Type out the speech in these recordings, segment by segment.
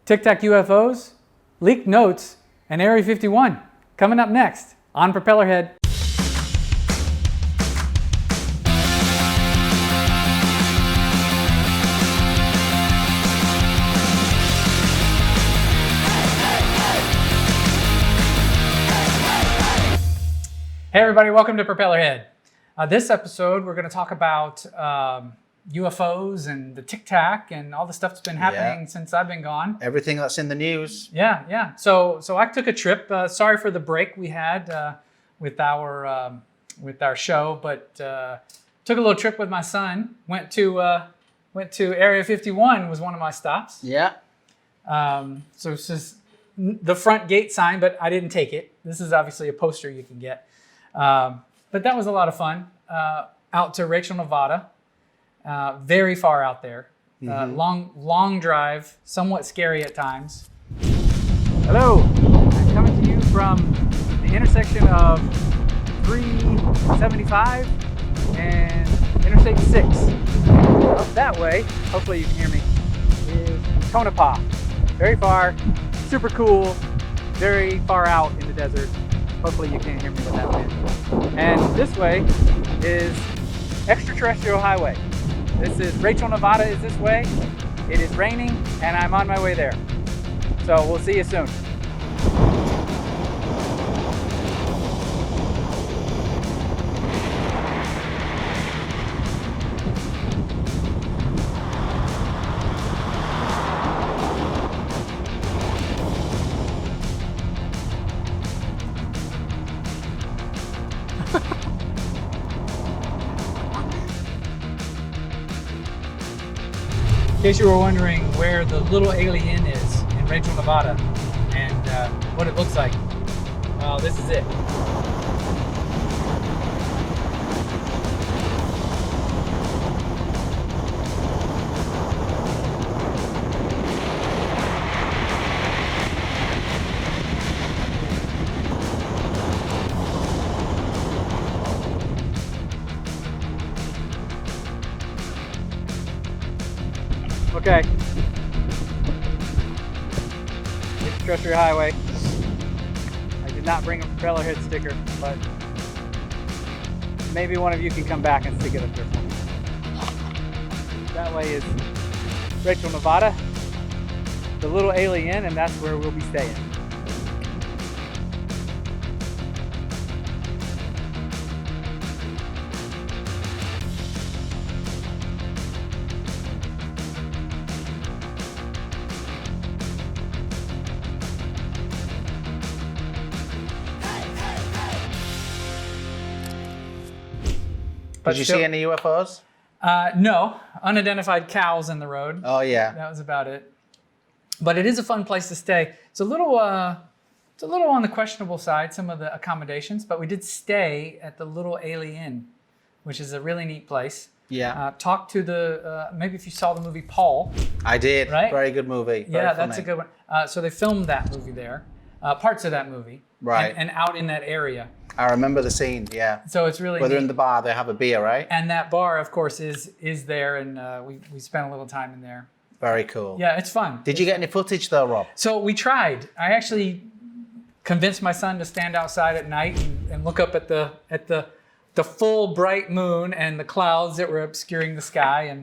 Tic-tac UFOs, leaked notes, and Area 51. Coming up next on Propellerhead. Hey everybody, welcome to Propellerhead. This episode we're going to talk about UFOs and the Tic-tac and all the stuff that's been happening since I've been gone. Everything that's in the news. Yeah. So I took a trip. Sorry for the break we had with our show, but took a little trip with my son. Went to Area 51 was one of my stops. Yeah. So it's just the front gate sign, but I didn't take it. This is obviously a poster you can get. But that was a lot of fun. Out to Rachel, Nevada. Very far out there. Long drive, somewhat scary at times. Hello, I'm coming to you from the intersection of 375 and Interstate 6. Up that way, hopefully you can hear me, is Tonopah. Very far, super cool, very far out in the desert. Hopefully you can't hear me with that wind. And this way is Extraterrestrial Highway. This is Rachel, Nevada is this way. It is raining and I'm on my way there. So we'll see you soon. In case you were wondering where the little alien is in Rachel, Nevada, and what it looks like, well, this is it. Okay. Extraterrestrial Highway. I did not bring a Propellerhead sticker, but maybe one of you can come back and stick it up there for me. That way is Rachel, Nevada, the little alien, and that's where we'll be staying. Did you see any UFOs? No, unidentified cows in the road. Oh yeah. That was about it. But it is a fun place to stay. It's a little on the questionable side, some of the accommodations, but we did stay at the Little Alien, which is a really neat place. Yeah. Talk to the, maybe if you saw the movie Paul. I did. Right? Very good movie. Yeah, that's a good one. So they filmed that movie there, parts of that movie. Right. And out in that area. I remember the scene, yeah. So it's really Where they're neat. in the bar, they have a beer, right? And that bar, of course, is there, and we spent a little time in there. Very cool. Yeah, it's fun. Did you get any footage though, Rob? So we tried. I actually convinced my son to stand outside at night and look up at the full bright moon and the clouds that were obscuring the sky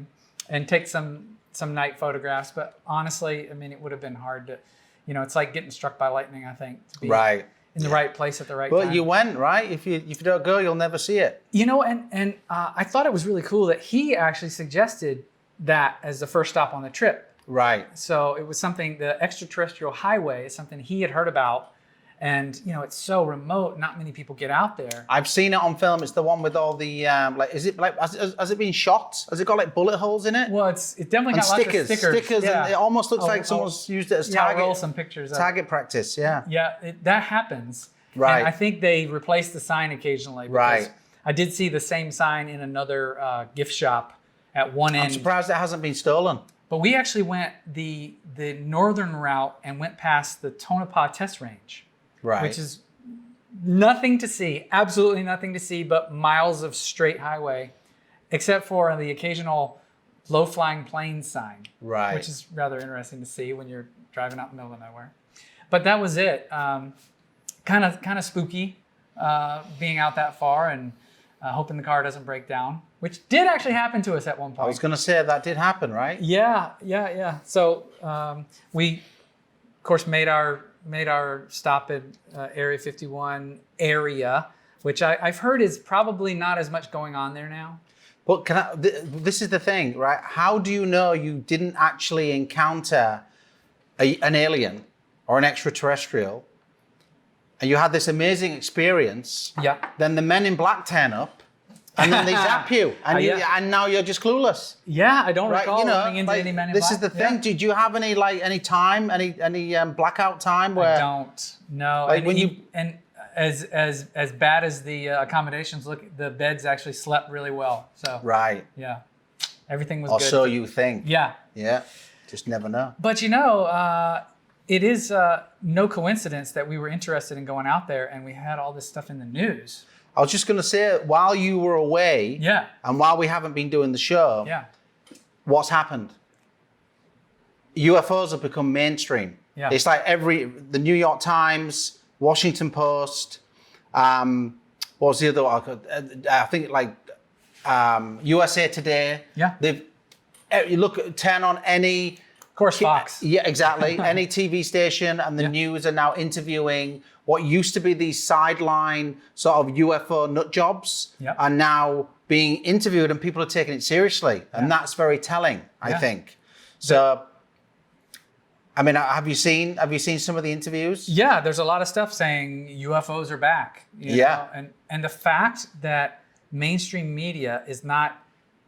and take some night photographs. But honestly, I mean, it would have been hard to, it's like getting struck by lightning, I think, to be in the right place at the right time. But you went, right? If you don't go, you'll never see it. And I thought it was really cool that he actually suggested that as the first stop on the trip. Right. So it was something, the Extraterrestrial Highway is something he had heard about. And, it's so remote, not many people get out there. I've seen it on film. It's the one with all the, has it been shot? Has it got like bullet holes in it? Well, it definitely got lots of stickers. Yeah. And it almost looks like someone's used it as target. Roll some pictures of target practice, yeah. Yeah, that happens. Right. And I think they replace the sign occasionally. Right. I did see the same sign in another gift shop at one end. I'm surprised it hasn't been stolen. But we actually went the northern route and went past the Tonopah test range. Right. Which is nothing to see, absolutely nothing to see but miles of straight highway, except for the occasional low-flying plane sign. Right. Which is rather interesting to see when you're driving out in the middle of nowhere. But that was it. Kind of spooky being out that far and hoping the car doesn't break down, which did actually happen to us at one point. I was going to say that did happen, right? Yeah. So we, of course, made our stop at Area 51 area, which I've heard is probably not as much going on there now. But this is the thing, right? How do you know you didn't actually encounter an alien or an extraterrestrial, and you had this amazing experience? Yeah. Then the men in black turn up, and then they zap you, and and now you're just clueless. Yeah, I don't recall running into like, any men in this black. is the thing. Did you have any blackout time where? I don't. No. Like and as bad as the accommodations look, the beds actually slept really well. So right. Yeah, everything was or good. Or so you think. Yeah. Yeah. Just never know. But it is no coincidence that we were interested in going out there and we had all this stuff in the news. I was just going to say, while you were away, and while we haven't been doing the show, what's happened? UFOs have become mainstream. Yeah. It's like the New York Times, Washington Post, what was the other one? I think USA Today. Yeah. Turn on any... Of course, Fox. Yeah, exactly. Any TV station and the news are now interviewing what used to be these sideline sort of UFO nut jobs are now being interviewed and people are taking it seriously. And that's very telling, I think. So, I mean, have you seen some of the interviews? Yeah, there's a lot of stuff saying UFOs are back. You know? And the fact that mainstream media is not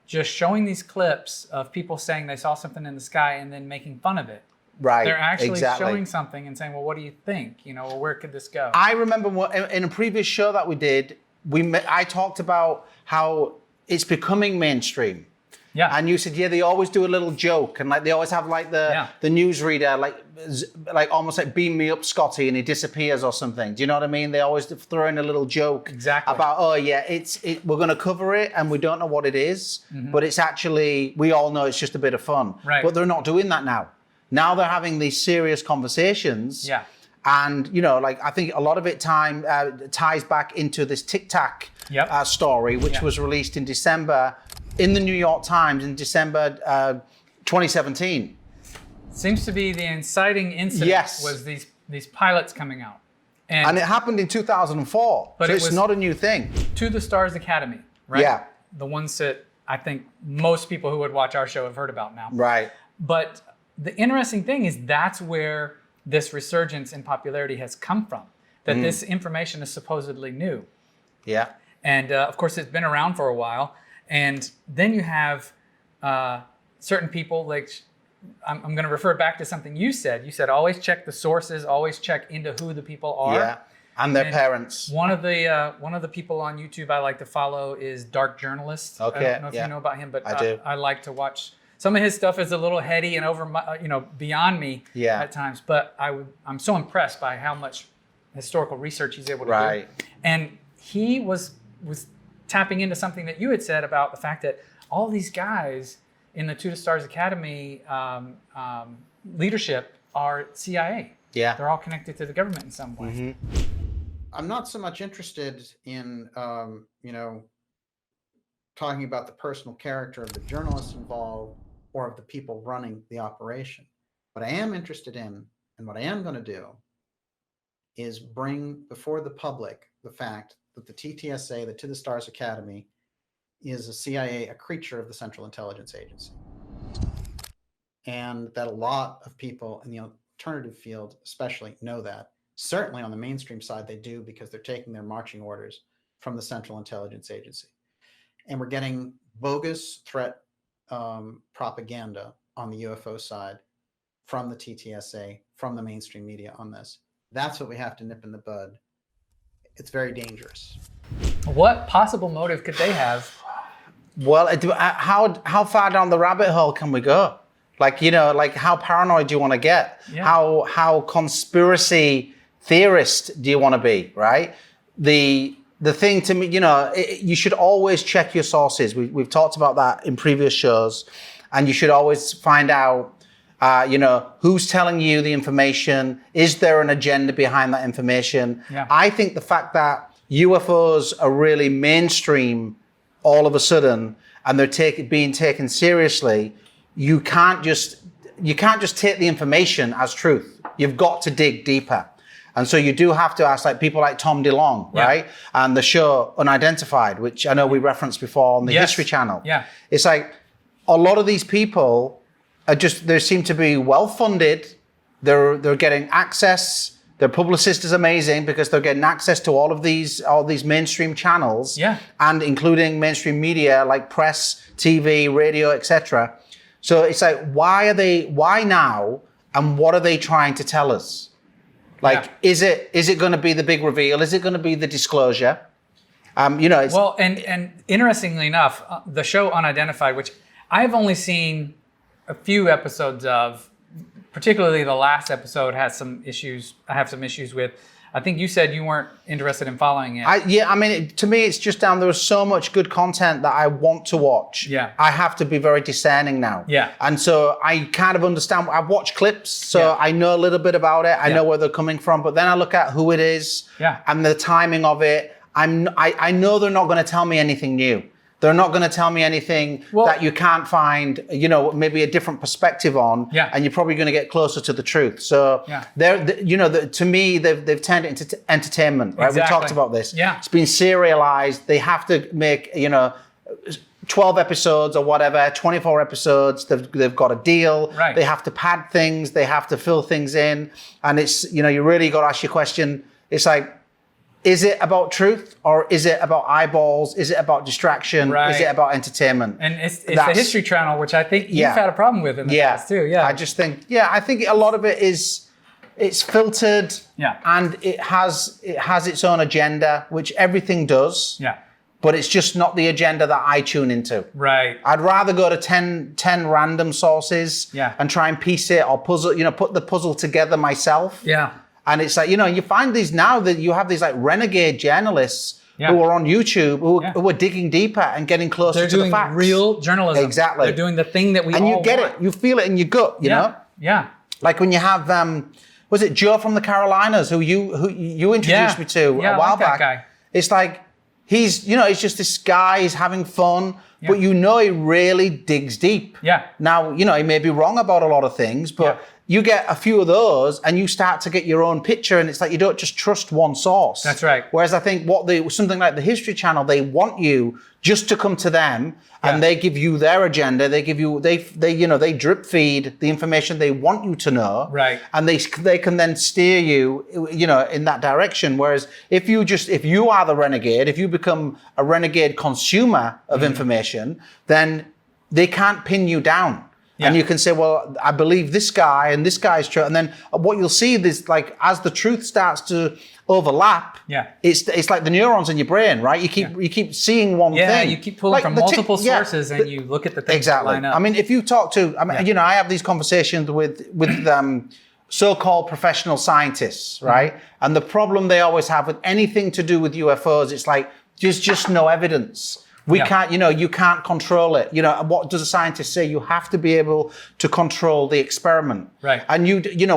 just showing these clips of people saying they saw something in the sky and then making fun of it. Right. They're actually showing something and saying, well, what do you think? Well, where could this go? I remember in a previous show that we did, I talked about how it's becoming mainstream. Yeah. And you said, they always do a little joke, and they always have the newsreader like almost like beam me up, Scotty, and he disappears or something. Do you know what I mean? They always throw in a little joke about, we're going to cover it and we don't know what it is, but it's actually, we all know it's just a bit of fun. Right. But they're not doing that now. Now they're having these serious conversations. Yeah. And, I think a lot of it ties back into this Tic-tac story, which was released in December in the New York Times in December 2017. Seems to be the inciting incident was these pilots coming out. And it happened in 2004, but it's not a new thing. To the Stars Academy, right? Yeah. The ones that I think most people who would watch our show have heard about now. Right. But the interesting thing is that's where this resurgence in popularity has come from, that this information is supposedly new. Yeah. And of course, it's been around for a while. And then you have certain people, like, I'm going to refer back to something you said. You said, always check the sources, always check into who the people are. Yeah, and their parents. One of the people on YouTube I like to follow is Dark Journalist. Okay, I don't know if you know about him, but I do. I like to watch. Some of his stuff is a little heady and over my, beyond me at times. But I'm so impressed by how much historical research he's able to do. And he was tapping into something that you had said about the fact that all these guys in the To the Stars Academy leadership are CIA. Yeah. They're all connected to the government in some way. Mm-hmm. I'm not so much interested in, talking about the personal character of the journalists involved or of the people running the operation. What I am interested in, and what I am going to do, is bring before the public the fact that the TTSA, the To the Stars Academy, is a CIA, a creature of the Central Intelligence Agency. And that a lot of people in the alternative field especially know that. Certainly on the mainstream side they do, because they're taking their marching orders from the Central Intelligence Agency. And we're getting bogus threat propaganda on the UFO side from the TTSA, from the mainstream media on this. That's what we have to nip in the bud. It's very dangerous. What possible motive could they have? Well, how far down the rabbit hole can we go? Like how paranoid do you want to get? Yeah. How conspiracy theorist do you want to be, right? The thing to me, you should always check your sources. We've talked about that in previous shows, and you should always find out Who's telling you the information? Is there an agenda behind that information? Yeah. I think the fact that UFOs are really mainstream all of a sudden, and they're being taken seriously, you can't just take the information as truth. You've got to dig deeper. And so you do have to ask, like, people like Tom DeLonge, right? And the show Unidentified, which I know we referenced before on the History Channel. Yeah. It's like a lot of these people are they seem to be well-funded. They're getting access. Their publicist is amazing because they're getting access to all these mainstream channels, and including mainstream media like press, TV, radio, etc. So it's like, why now, and what are they trying to tell us? Like, is it going to be the big reveal? Is it going to be the disclosure? Well, and interestingly enough, the show Unidentified, which I've only seen a few episodes of, particularly the last episode has some issues. I have some issues with. I think you said you weren't interested in following it. To me, it's just down. There was so much good content that I want to watch. Yeah. I have to be very discerning now. Yeah. And so I kind of understand. I've watched clips, so I know a little bit about it. I know where they're coming from. But then I look at who it is and the timing of it. I know they're not going to tell me anything new. They're not going to tell me anything that you can't find, maybe a different perspective on, and you're probably going to get closer to the truth. So, to me, they've turned it into entertainment, right? Exactly. We talked about this. Yeah. It's been serialized. They have to make, 12 episodes or whatever, 24 episodes. They've got a deal. Right. They have to pad things. They have to fill things in. And it's, you really got to ask your question. It's like, is it about truth, or is it about eyeballs? Is it about distraction? Right. Is it about entertainment? And it's the History Channel, which I think you've had a problem with in the past too. I just think, I think a lot of it it's filtered, and it has its own agenda, which everything does. Yeah. But it's just not the agenda that I tune into. Right. I'd rather go to 10 random sources and try and piece it or puzzle, put the puzzle together myself. Yeah. And it's like, you find these now that you have these like renegade journalists who are on YouTube who are digging deeper and getting closer to the facts. They're doing real journalism. Exactly. They're doing the thing that we all and you get want. it. You feel it in your gut, you know? Yeah. Like when you have, was it Joe from the Carolinas who you introduced me to a while back? That guy. It's like, he's just this guy, he's having fun, but he really digs deep. Yeah. Now, he may be wrong about a lot of things, but you get a few of those and you start to get your own picture, and it's like you don't just trust one source. That's right. Whereas I think something like the History Channel, they want you just to come to them and they give you their agenda. They give you, they drip feed the information they want you to know. Right. And they can then steer you, in that direction. Whereas if you are the renegade, if you become a renegade consumer of information, then they can't pin you down. Yeah. And you can say, well, I believe this guy and this guy's true. And then what you'll see is, like, as the truth starts to overlap, it's like the neurons in your brain, right? You keep seeing one thing. Yeah, you keep pulling from multiple sources and you look at the things that line up. I mean, if you talk to, I have these conversations with so-called professional scientists, right? And the problem they always have with anything to do with UFOs, it's like, there's just no evidence. We can't, you can't control it. What does a scientist say? You have to be able to control the experiment. Right. And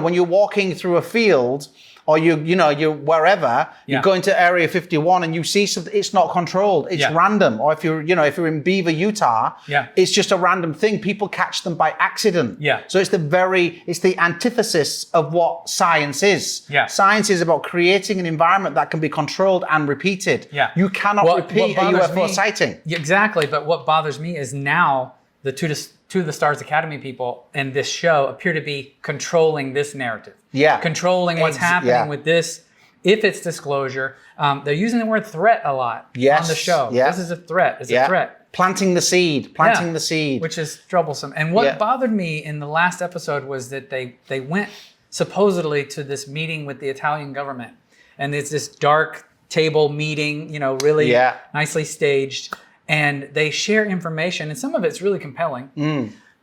when you're walking through a field, or you're wherever, you go into Area 51 and you see something, it's not controlled, it's random. Or if you're in Beaver, Utah, it's just a random thing. People catch them by accident. Yeah. So it's the antithesis of what science is. Yeah. Science is about creating an environment that can be controlled and repeated. Yeah. You cannot repeat a UFO sighting. Exactly, but what bothers me is now the To the Stars Academy people and this show appear to be controlling this narrative. Yeah. Controlling what's happening with this. If it's disclosure, they're using the word threat a lot on the show. Yeah. This is a threat. It's a threat. Planting the seed. The seed. Which is troublesome. And what bothered me in the last episode was that they went supposedly to this meeting with the Italian government. And it's this dark table meeting, really nicely staged. And they share information, and some of it's really compelling,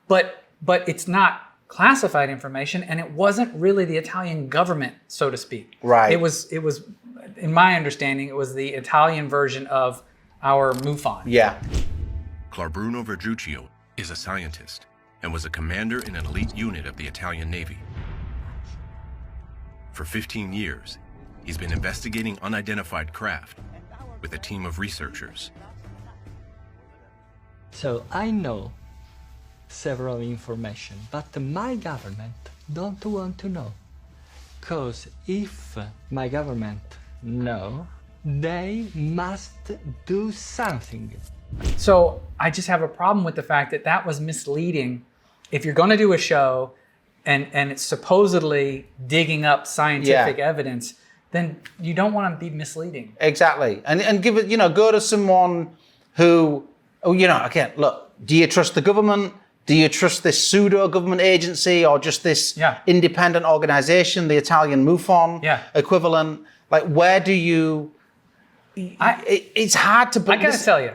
but it's not classified information, and it wasn't really the Italian government, so to speak. Right. It was, in my understanding, it was the Italian version of our MUFON. Yeah. Clarbruno Verduccio is a scientist and was a commander in an elite unit of the Italian Navy. For 15 years, he's been investigating unidentified craft with a team of researchers. So I know several information, but my government don't want to know. Because if my government know, they must do something. So I just have a problem with the fact that that was misleading. If you're going to do a show and it's supposedly digging up scientific evidence, then you don't want to be misleading. Exactly. And give it, go to someone who, again, look, do you trust the government? Do you trust this pseudo-government agency or just this independent organization, the Italian MUFON equivalent? Like, where do you... it's hard to... I gotta tell you,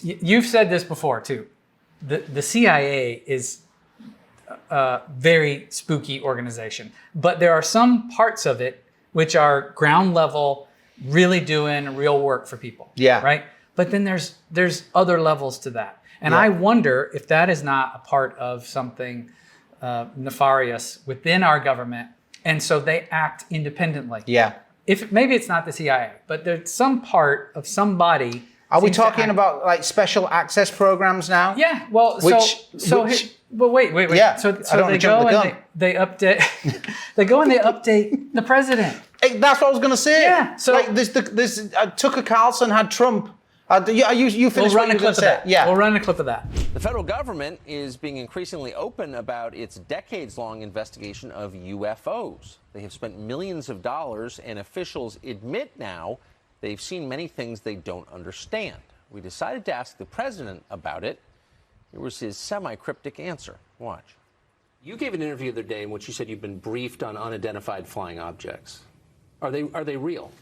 you've said this before too. The CIA is a very spooky organization, but there are some parts of it which are ground level, really doing real work for people. Yeah. Right? But then there's other levels to that. And I wonder if that is not a part of something nefarious within our government, and so they act independently. Yeah. If maybe it's not the CIA, but there's some part of somebody. Are we talking about like special access programs now? Yeah. Well, but wait. Yeah. So they go and they update. They go and they update the president. Hey, that's what I was going to say. Yeah. So like this Tucker Carlson had Trump. You finished we'll run a clip of that. Yeah. We'll run a clip of that. The federal government is being increasingly open about its decades-long investigation of UFOs. They have spent millions of dollars, and officials admit now they've seen many things they don't understand. We decided to ask the president about it. Here was his semi-cryptic answer. Watch. You gave an interview the other day in which you said you've been briefed on unidentified flying objects. Are they real?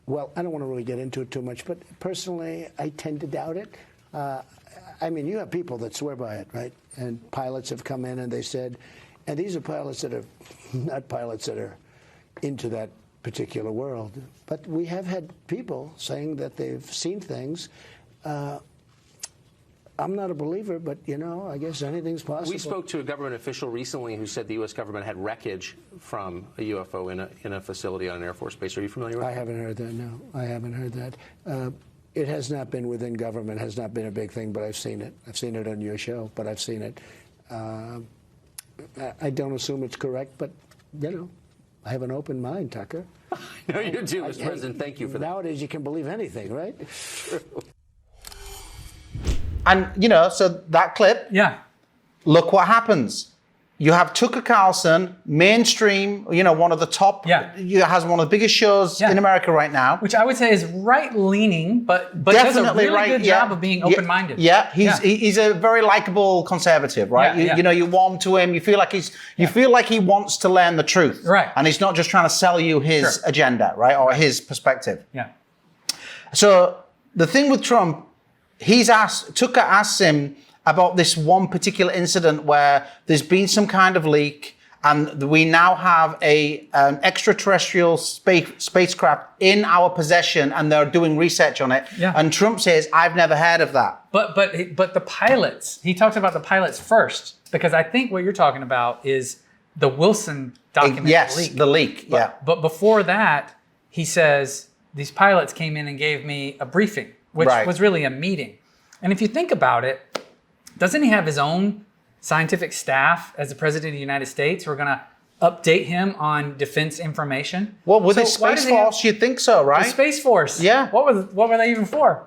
Well, I don't want to really get into it too much, but personally, I tend to doubt it. I mean, you have people that swear by it, right? And pilots have come in and they said, and these are pilots that are not pilots that are into that particular world, but we have had people saying that they've seen things. I'm not a believer, but, I guess anything's possible. We spoke to a government official recently who said the U.S. government had wreckage from a UFO in a facility on an Air Force base. Are you familiar with that? I haven't heard that, no. I haven't heard that. It has not been within government, has not been a big thing, but I've seen it. I've seen it on your show, but I've seen it. I don't assume it's correct, but, I have an open mind, Tucker. No, you do, Mr. President. Thank you for that. Nowadays, you can believe anything, right? True. And, so that clip, look what happens. You have Tucker Carlson, mainstream, one of the top, has one of the biggest shows in America right now. Which I would say is right-leaning, but does a really good job of being open-minded. Yeah, he's a very likable conservative, right? You warm to him, you feel like feel like he wants to learn the truth. Right. And he's not just trying to sell you his agenda, right? Or his perspective. Yeah. So the thing with Trump, Tucker asks him about this one particular incident where there's been some kind of leak and we now have an extraterrestrial spacecraft in our possession and they're doing research on it. Yeah. And Trump says, I've never heard of that. But the pilots, he talks about the pilots first, because I think what you're talking about is the Wilson document leak. The leak, But before that, he says, these pilots came in and gave me a briefing, which was really a meeting. And if you think about it, doesn't he have his own scientific staff as the president of the United States who are going to update him on defense information? Well, with the Space Force, you'd think so, right? The Space Force. Yeah. What were they even for?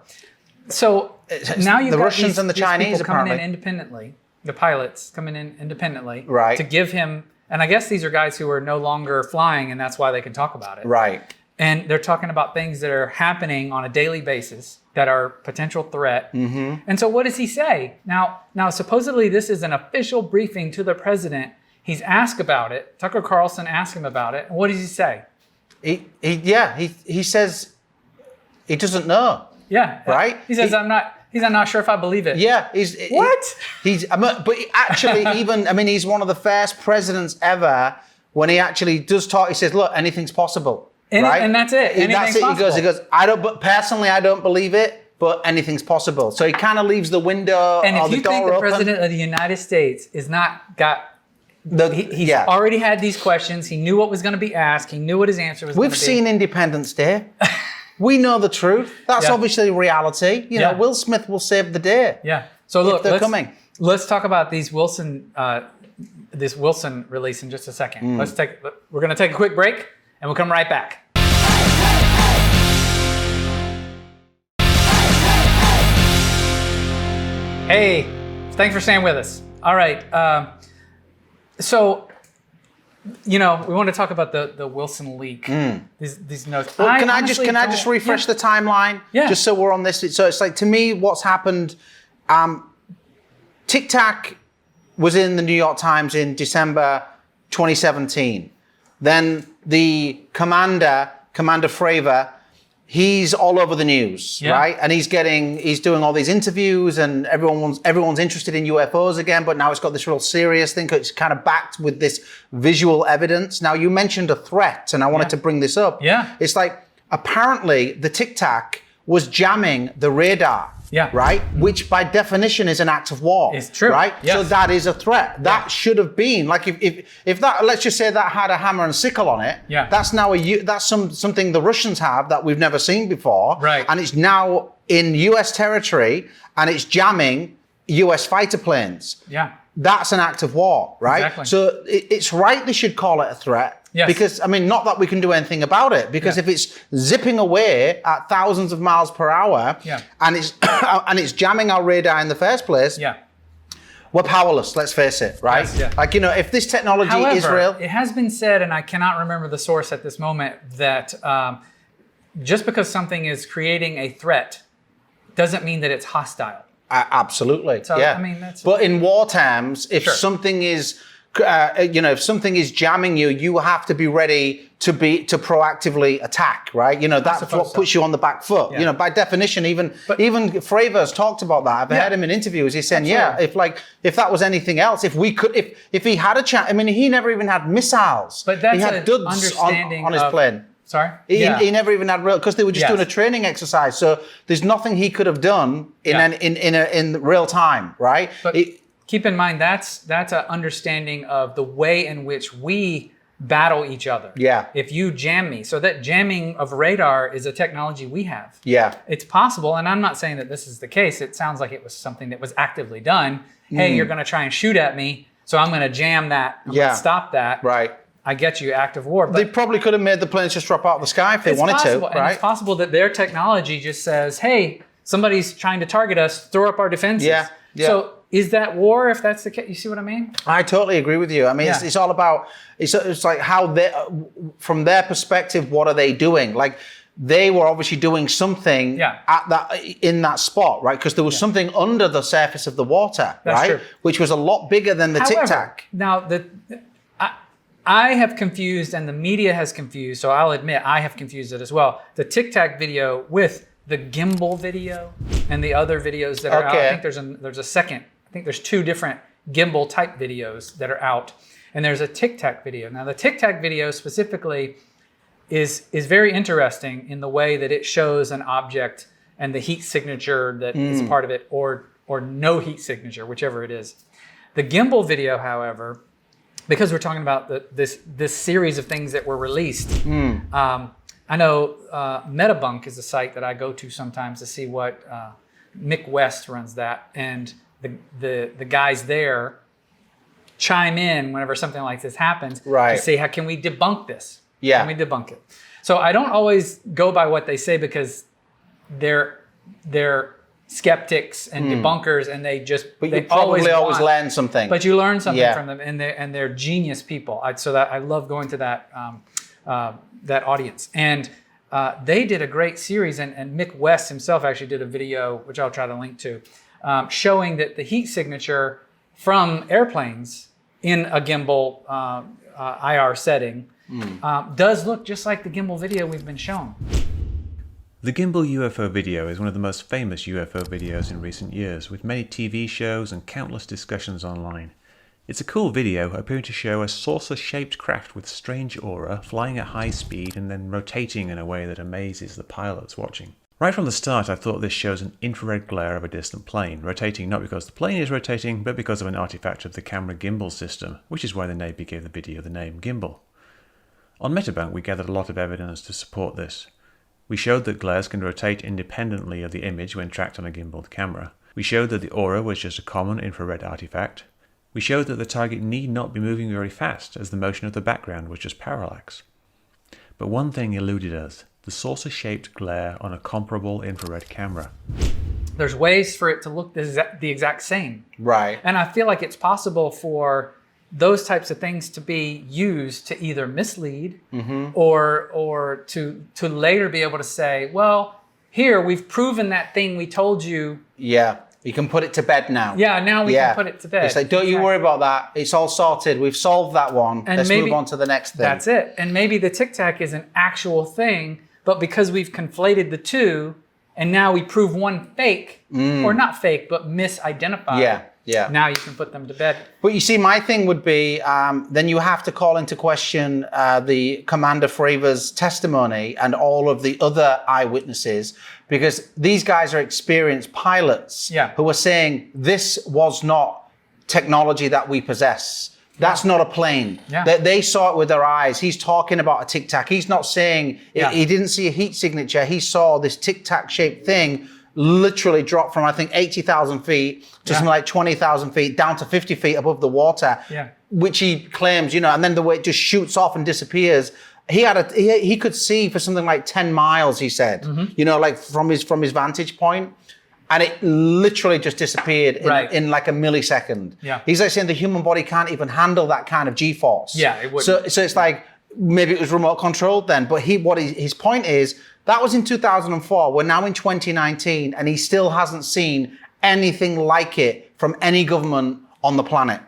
So now you've the got Russians and the Chinese coming in independently, the pilots coming in independently to give him, and I guess these are guys who are no longer flying and that's why they can talk about it. Right. And they're talking about things that are happening on a daily basis that are potential threat. Mm-hmm. And so what does he say? Now, supposedly this is an official briefing to the president. He's asked about it. Tucker Carlson asked him about it. And what does he say? He says he doesn't know. Yeah. Right? He says, he's not sure if I believe it. Yeah. What? But actually, he's one of the first presidents ever when he actually does talk. He says, look, anything's possible. And that's it. That's it. He goes, I don't believe it, but anything's possible. So he kind of leaves the window And or if the you door think the open. president of the United States is not got, he's yeah. already had these questions. He knew what was going to be asked. He knew what his answer was going to be. We've seen Independence Day. We know the truth. That's Yeah. obviously reality. You know, Yeah. Will Smith will save the day. Yeah. So look, they're coming. Let's talk about these Wilson, this Wilson release in just a second. We're going to take a quick break, and we'll come right back. Hey, thanks for staying with us. All right. So, you know, we want to talk about the Wilson leak. These notes. Well, can I just refresh the timeline? Yeah. Just so we're on this. So it's like, to me, what's happened, Tic-tac was in the New York Times in December 2017. Then the Commander Fravor, he's all over the news, right? And he's doing all these interviews, and everyone's interested in UFOs again, but now it's got this real serious thing. It's kind of backed with this visual evidence. Now, you mentioned a threat, and I wanted to bring this up. Yeah. It's like, apparently the Tic-tac was jamming the radar. Yeah. Right? Which by definition is an act of war. It's true. Right? Yes. So that is a threat. That should have been, like, if that, let's just say that had a hammer and sickle on it. Yeah. That's now something the Russians have that we've never seen before. Right. And it's now in US territory, and it's jamming US fighter planes. Yeah. That's an act of war, right? Exactly. So it's right they should call it a threat. Yes. Because, I mean, not that we can do anything about it, because if it's zipping away at thousands of miles per hour, and it's jamming our radar in the first place, we're powerless, let's face it, right? Yes, yeah. Like, you know, if this technology is real. It has been said, and I cannot remember the source at this moment, that just because something is creating a threat doesn't mean that it's hostile. Absolutely, So, yeah. I mean, that's... But in war terms, if something is, if something is jamming you, you have to be ready to proactively attack, right? You know, that's what puts you on the back foot. Yeah. You know, by definition, even Fravor's talked about that. I've heard him in interviews. He's saying, if that was anything else, if he had a chance, I mean, he never even had missiles. But that's he had duds understanding on his plane. Sorry? He never even had real, because they were just doing a training exercise. So there's nothing he could have done in real time, right? But keep in mind, that's an understanding of the way in which we battle each other. Yeah. If you jam me, so that jamming of radar is a technology we have. Yeah. It's possible, and I'm not saying that this is the case. It sounds like it was something that was actively done. Hey, you're going to try and shoot at me, so I'm going to jam that. I'm going to stop that. Right. I get you, act of war. But they probably could have made the planes just drop out of the sky if they wanted to, right? And it's possible that their technology just says, hey, somebody's trying to target us, throw up our defenses. Yeah. So is that war if that's the case? You see what I mean? I totally agree with you. I mean, it's all about, it's like how they, from their perspective, what are they doing? Like, they were obviously doing something in that spot, right? Because there was something under the surface of the water, That's right? True. Which was a lot bigger than the Tic-tac. Now, I have confused, and the media has confused, so I'll admit I have confused it as well, the Tic-tac video with the GIMBAL video and the other videos that are out. I think there's a second. I think there's two different GIMBAL type videos that are out, and there's a Tic-tac video. Now, the Tic-tac video specifically is very interesting in the way that it shows an object and the heat signature that is part of it, or no heat signature, whichever it is. The GIMBAL video, however, because we're talking about this series of things that were released, I know Metabunk is a site that I go to sometimes to see what Mick West runs that, and the guys there chime in whenever something like this happens to say, how can we debunk this? Yeah. Can we debunk it? So I don't always go by what they say, because they're skeptics and debunkers, and they probably always learn something. But you learn something from them, and they're genius people. I love going to that audience, and they did a great series, and Mick West himself actually did a video, which I'll try to link to, showing that the heat signature from airplanes in a gimbal IR setting does look just like the gimbal video we've been shown. The GIMBAL UFO video is one of the most famous UFO videos in recent years, with many TV shows and countless discussions online. It's a cool video appearing to show a saucer-shaped craft with strange aura, flying at high speed and then rotating in a way that amazes the pilots watching. Right from the start, I thought this shows an infrared glare of a distant plane, rotating not because the plane is rotating, but because of an artifact of the camera gimbal system, which is why the Navy gave the video the name gimbal. On Metabunk, we gathered a lot of evidence to support this. We showed that glares can rotate independently of the image when tracked on a gimbaled camera. We showed that the aura was just a common infrared artifact. We showed that the target need not be moving very fast, as the motion of the background was just parallax. But one thing eluded us: the saucer-shaped glare on a comparable infrared camera. There's ways for it to look the exact same. Right. And I feel like it's possible for those types of things to be used to either mislead or to later be able to say, well, here, we've proven that thing we told you. Yeah. You can put it to bed now. Yeah, now we can put it to bed. It's like, don't you worry about that. It's all sorted. We've solved that one. And Let's maybe, move on to the next thing. That's it. And maybe the Tic-tac is an actual thing, but because we've conflated the two, and now we prove one fake, or not fake, but misidentified. Yeah. Now you can put them to bed. But you see, my thing would be, then you have to call into question the Commander Fravor's testimony and all of the other eyewitnesses, because these guys are experienced pilots who are saying this was not technology that we possess. That's not a plane. They saw it with their eyes. He's talking about a Tic-tac. He's not saying he didn't see a heat signature. He saw this Tic-tac shaped thing literally drop from, I think, 80,000 feet to something like 20,000 feet down to 50 feet above the water, which he claims, and then the way it just shoots off and disappears. He could see for something like 10 miles, he said, like from his vantage point. And it literally just disappeared in like a millisecond. He's like saying the human body can't even handle that kind of G-force. It wouldn't. So it's like, maybe it was remote controlled then, but his point is, that was in 2004. We're now in 2019, and he still hasn't seen anything like it from any government on the planet.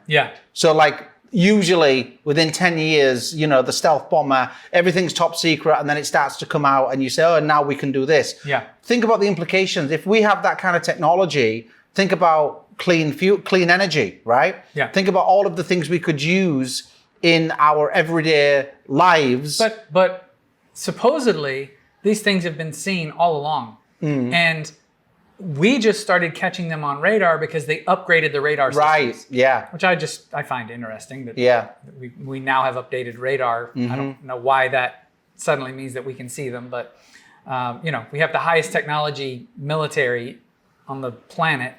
So like, usually within 10 years, the stealth bomber, everything's top secret, and then it starts to come out and you say, oh, now we can do this. Think about the implications. If we have that kind of technology, think about clean fuel, clean energy, right? Think about all of the things we could use in our everyday lives. But supposedly, these things have been seen all along. And we just started catching them on radar because they upgraded the radar systems. Which I find interesting that we now have updated radar. I don't know why that suddenly means that we can see them, but we have the highest technology military on the planet,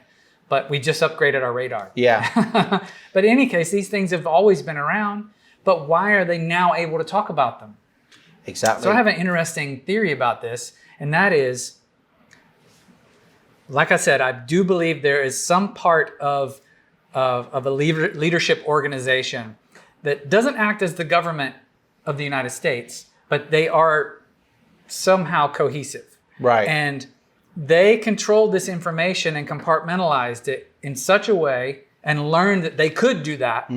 but we just upgraded our radar. But in any case, these things have always been around, but why are they now able to talk about them? Exactly. So I have an interesting theory about this, and that is, like I said, I do believe there is some part of a leadership organization that doesn't act as the government of the United States, but they are somehow cohesive. And they controlled this information and compartmentalized it in such a way and learned that they could do that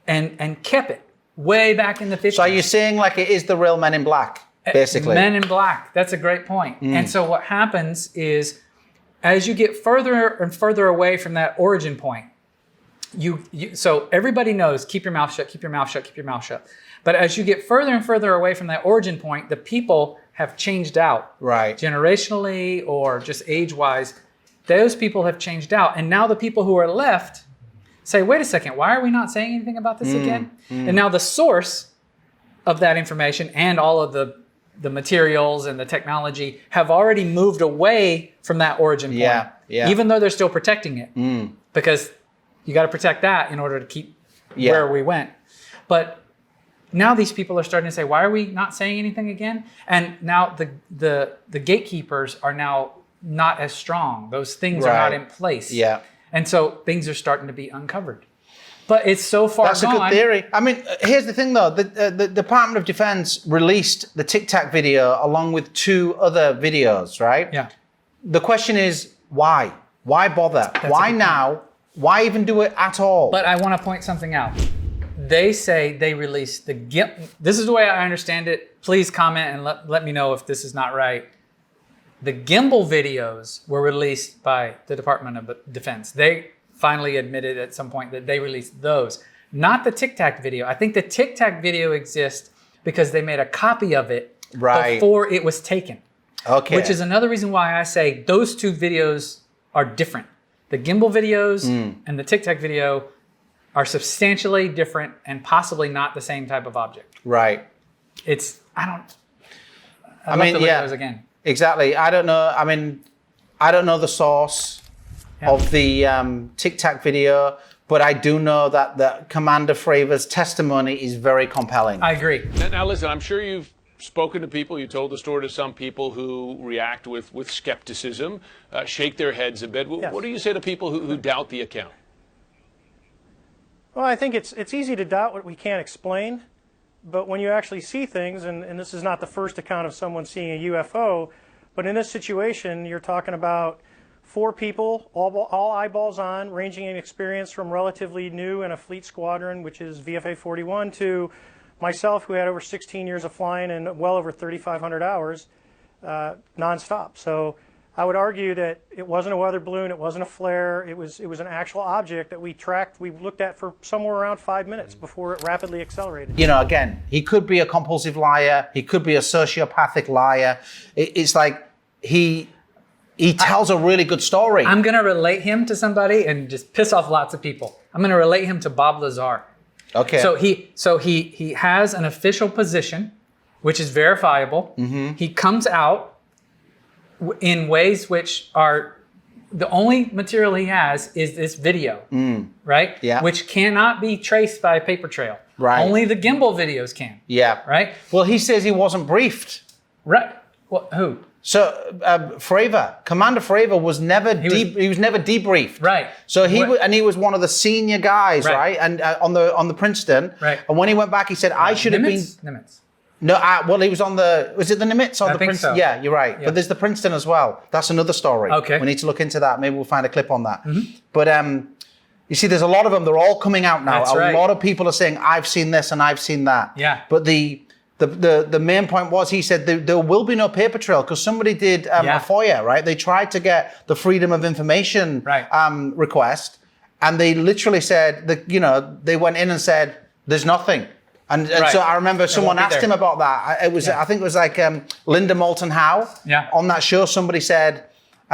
and kept it way back in the 50s. So are you saying like it is the real Men in Black, basically? Men in Black. That's a great point. And so what happens is, as you get further and further away from that origin point, so everybody knows, keep your mouth shut, keep your mouth shut, keep your mouth shut. But as you get further and further away from that origin point, the people have changed out. Generationally or just age-wise, those people have changed out. And now the people who are left say, wait a second, why are we not saying anything about this again? And now the source of that information and all of the materials and the technology have already moved away from that origin point. Even though they're still protecting it. Because you got to protect that in order to keep where we went. But now these people are starting to say, why are we not saying anything again? And now the gatekeepers are now not as strong. Those things are not in place. And so things are starting to be uncovered. But it's so far gone. That's a good theory. I mean, here's the thing though. The Department of Defense released the Tic-tac video along with 2 other videos, right? The question is, why? Why bother? Why now? Why even do it at all? But I want to point something out. They say they released the GIMBAL. This is the way I understand it. Please comment and let me know if this is not right. The GIMBAL videos were released by the Department of Defense. They finally admitted at some point that they released those. Not the Tic-tac video. I think the Tic-tac video exists because they made a copy of it before it was taken. Okay. Which is another reason why I say those two videos are different. The gimbal videos and the Tic-tac video are substantially different and possibly not the same type of object. Right. It's, I mean, have to look yeah, at those again. Exactly. I don't know. I mean, I don't know the source of the Tic-tac video, but I do know that Commander Fravor's testimony is very compelling. I agree. Now listen, I'm sure you've spoken to people, you told the story to some people who react with skepticism, shake their heads a bit. Yes. What do you say to people who doubt the account? Well, I think it's easy to doubt what we can't explain, but when you actually see things, and this is not the first account of someone seeing a UFO, but in this situation, you're talking about 4 people, all eyeballs on, ranging in experience from relatively new in a fleet squadron, which is VFA 41, to myself, who had over 16 years of flying and well over 3,500 hours nonstop. So I would argue that it wasn't a weather balloon, it wasn't a flare, it was an actual object that we looked at for somewhere around 5 minutes before it rapidly accelerated. You know, again, he could be a compulsive liar, he could be a sociopathic liar. It's like he tells a really good story. I'm going to relate him to somebody and just piss off lots of people. I'm going to relate him to Bob Lazar. Okay. So he has an official position, which is verifiable. He comes out in ways which are, the only material he has is this video, right? Yeah. Which cannot be traced by a paper trail. Right. Only the gimbal videos can. Yeah. Right? Well, he says he wasn't briefed. Right. Well, who? So Fravor, Commander Fravor was never he was never debriefed. Right. So he was one of the senior guys, right? And on the Princeton. Right. And when he went back, he said, "I should have been." Nimitz. No, well, he was on the. Was it the Nimitz or I the think Princeton? so. Yeah, you're right. Yeah. But there's the Princeton as well. That's another story. Okay. We need to look into that. Maybe we'll find a clip on that. But you see, there's a lot of them. They're all coming out now. That's a right. lot of people are saying, "I've seen this and I've seen that." Yeah. But the main point was, he said there will be no paper trail because somebody did a FOIA, right? They tried to get the Freedom of Information request, and they literally said that, you know, they went in and said there's nothing. And so I remember someone asked him about that. It was I think it was like Linda Moulton Howe on that show. Somebody said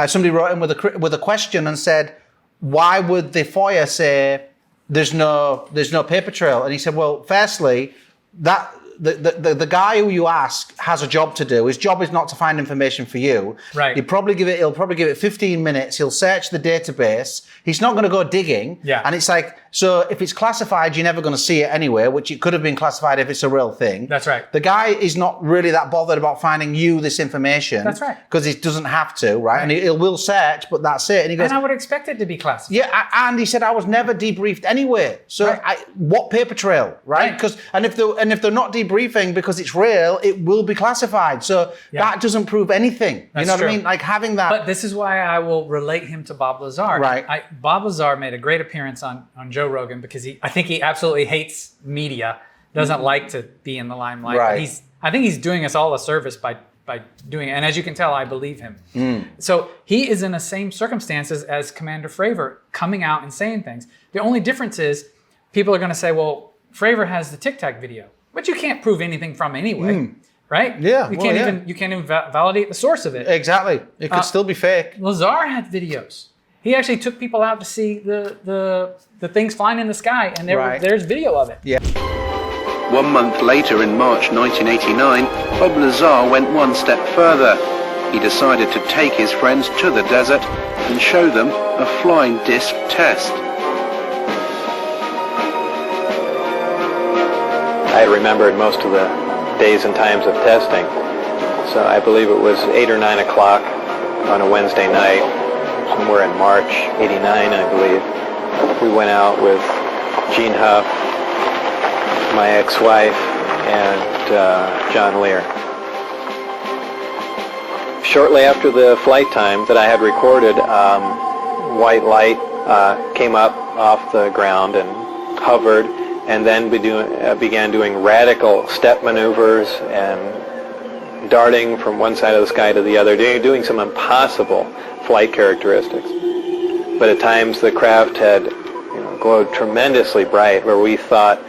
somebody wrote in with a question and said, why would the FOIA say there's no paper trail? And he said, well, firstly, that the guy who you ask has a job to do. His job is not to find information for you. Right. He'll probably give it 15 minutes. He'll search the database. He's not going to go digging. Yeah. And it's like, so if it's classified, you're never going to see it anyway, which it could have been classified if it's a real thing. That's right. The guy is not really that bothered about finding you this information. That's right. Because he doesn't have to, right? And he will search, but that's it. And he goes, And I would expect it to be classified. yeah, and he said I was never debriefed anyway. So what paper trail, right? Because and if they're not debriefing because it's real, it will be classified. So that doesn't prove anything. That's you know what true. I mean? Like having that. But this is why I will relate him to Bob Lazar. Right. Bob Lazar made a great appearance on Joe Rogan because I think he absolutely hates media, doesn't like to be in the limelight. Right. I think he's doing us all a service by doing it. And as you can tell, I believe him. So he is in the same circumstances as Commander Fravor, coming out and saying things. The only difference is people are going to say, well, Fravor has the Tic-tac video, which you can't prove anything from anyway. Right? Yeah. You can't even validate the source of it. Exactly. It could still be fake. Lazar had videos. He actually took people out to see the things flying in the sky, and there's video of it. Yeah. 1 month later, in March 1989, Bob Lazar went one step further. He decided to take his friends to the desert and show them a flying disc test. I remembered most of the days and times of testing. So I believe it was 8 or 9 o'clock on a Wednesday night, somewhere in March '89, I believe. We went out with Gene Huff, my ex-wife, and John Lear. Shortly after the flight time that I had recorded, white light came up off the ground and hovered, and then began doing radical step maneuvers and darting from one side of the sky to the other, doing some impossible flight characteristics. But at times the craft had glowed tremendously bright, where we thought,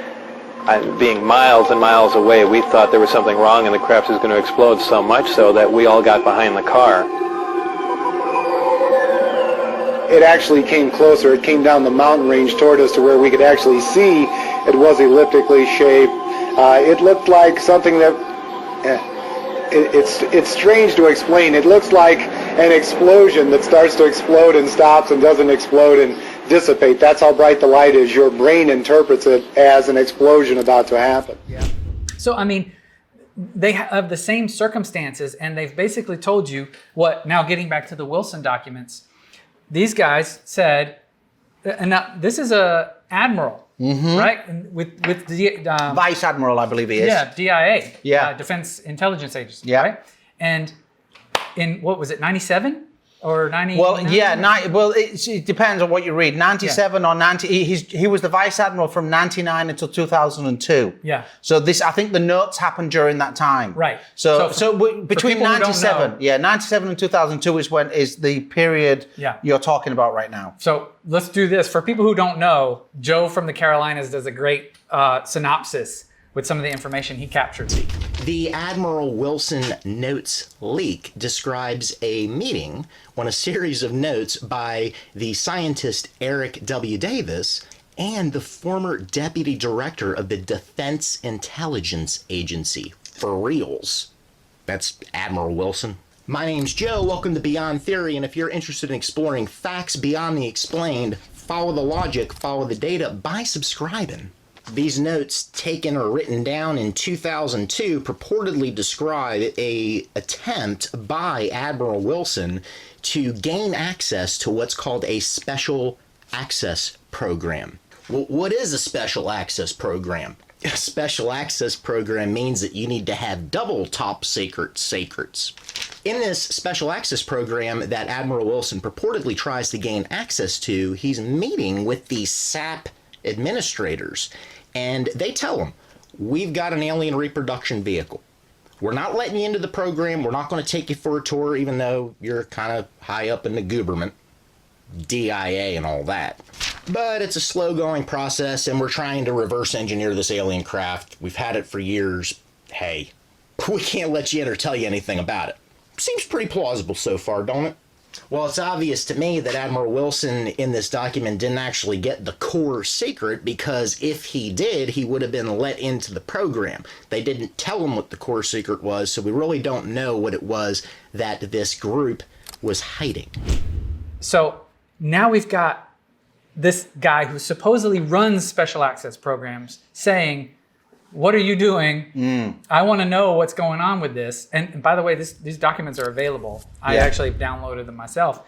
being miles and miles away, we thought there was something wrong and the craft was going to explode, so much so that we all got behind the car. It actually came closer. It came down the mountain range toward us to where we could actually see it was elliptically shaped. It looked like something that, it's strange to explain. It looks like an explosion that starts to explode and stops and doesn't explode and dissipate. That's how bright the light is. Your brain interprets it as an explosion about to happen. Yeah. So, I mean, they have the same circumstances, and they've basically told you what, now getting back to the Wilson documents, these guys said, and now this is a admiral, right? And with the Vice Admiral, I believe he is. Yeah, DIA. Yeah. Defense Intelligence Agency. Yeah. Right? And in what was it, 97 or 90? Well, yeah, it depends on what you read. 97 or 90. He was the Vice Admiral from 99 until 2002. Yeah. So this, I think, the notes happened during that time. Right. So between people who don't 97, know- 97 and 2002 is the period you're talking about right now. So let's do this. For people who don't know, Joe from the Carolinas does a great synopsis with some of the information he captured. The Admiral Wilson notes leak describes a meeting on a series of notes by the scientist Eric W. Davis and the former deputy director of the Defense Intelligence Agency. For reals. That's Admiral Wilson. My name's Joe, welcome to Beyond Theory, and if you're interested in exploring facts beyond the explained, follow the logic, follow the data by subscribing. These notes, taken or written down in 2002, purportedly describe an attempt by Admiral Wilson to gain access to what's called a Special Access Program. Well, what is a Special Access Program? A Special Access Program means that you need to have double top secrets. In this Special Access Program that Admiral Wilson purportedly tries to gain access to, he's meeting with the SAP administrators, and they tell him, we've got an alien reproduction vehicle. We're not letting you into the program. We're not going to take you for a tour, even though you're kind of high up in the government, DIA and all that. But it's a slow-going process, and we're trying to reverse engineer this alien craft. We've had it for years. Hey, we can't let you in or tell you anything about it. Seems pretty plausible so far, don't it? Well, it's obvious to me that Admiral Wilson in this document didn't actually get the core secret, because if he did, he would have been let into the program. They didn't tell him what the core secret was, so we really don't know what it was that this group was hiding. So now we've got this guy who supposedly runs special access programs saying, what are you doing? I want to know what's going on with this. And by the way, these documents are available. I actually downloaded them myself.